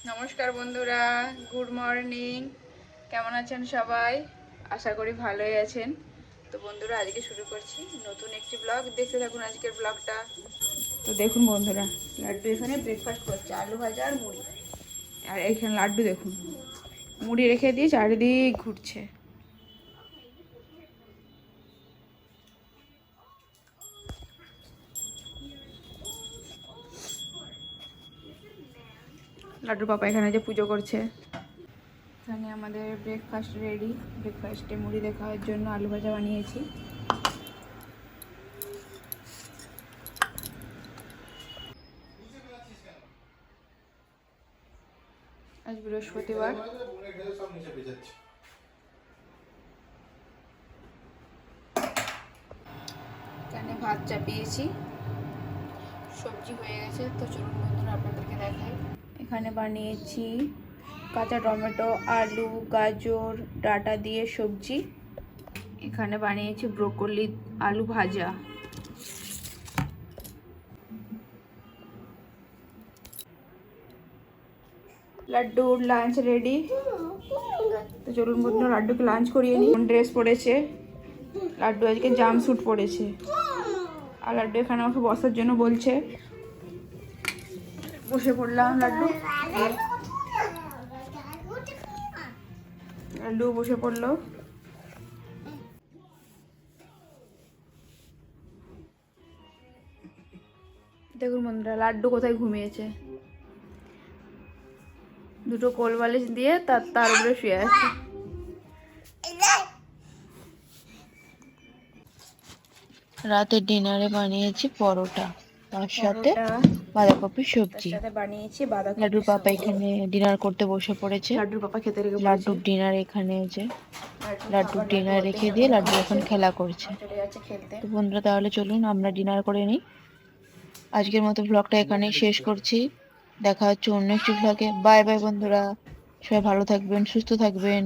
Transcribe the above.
নমস্কার বন্ধুরা, good morning. কেমন আছেন সবাই? আশা করি ভালোই আছেন। তো বন্ধুরা, আজকে শুরু করছি নতুন একটি ব্লগ। দেখতে থাকুন আজকের ব্লগটা। তো দেখুন বন্ধুরা, লাড্ডু এখানে ব্রেকফাস্ট করছে, আলু ভাজা আর মুড়ি। আর এখানে লাড্ডু দেখুন, মুড়ি রেখে দিয়ে চারিদিক ঘুরছে। লাড্ডুর পাপা এখানে যে পুজো করছে। এখানে আমাদের ব্রেকফাস্ট রেডি। ব্রেকফাস্টে মুড়ি দিয়ে খাওয়ার জন্য আলু ভাজা বানিয়েছি। আজ বৃহস্পতিবার। এখানে ভাত চাপিয়েছি, সবজি হয়ে গেছে। তো চলুন বন্ধুরা আপনাদেরকে দেখাই। এখানে বানিয়েছি কাঁচা টমেটো, আলু, গাজর, ডাঁটা দিয়ে সবজি। এখানে বানিয়েছি ব্রোকলি আলু ভাজা। লাড্ডুর লাঞ্চ রেডি। তো চলুন বন্ধুরা লাড্ডুকে লাঞ্চ করিয়ে নিই। ড্রেস পরেছে লাড্ডু, আজকে জাম্পস্যুট পরেছে। আর লাড্ডু এখানে আমাকে বসার জন্য বলছে। বসে পড়লাম। লাড্ডু লাড্ডু বসে পড়লো। দেখুন বন্ধুরা, লাড্ডু কোথায় ঘুমিয়েছে। দুটো কোল বালিশ দিয়ে তার উপরে শুয়ে আছে। রাতের ডিনারে বানিয়েছি পরোটা, তার সাথে বাঁধাকপির সবজি। বানিয়েছি লাড্ডুর বাঁধাকপির পাপা সবজি। এখানে ডিনার করতে বসে পড়েছে। লাড্ডুর পাপা খেতে রেখে পড়েছে। লাড্ডুর ডিনার এখানে যে লাড্ডুর লাড্ডু ডিনার অর্ধেক রেখে দিয়ে এখনো লাড্ডু খাচ্ছে, এখন খেলা করছে। চলে যাচ্ছে খেলতে। তো বন্ধুরা, তাহলে চলুন আমরা ডিনার করে নিই। আজকের মতো ব্লগটা এখানেই শেষ করছি। দেখা হচ্ছে অন্য একটি ব্লগে। বাই বাই বন্ধুরা, সবাই ভালো থাকবেন, সুস্থ থাকবেন।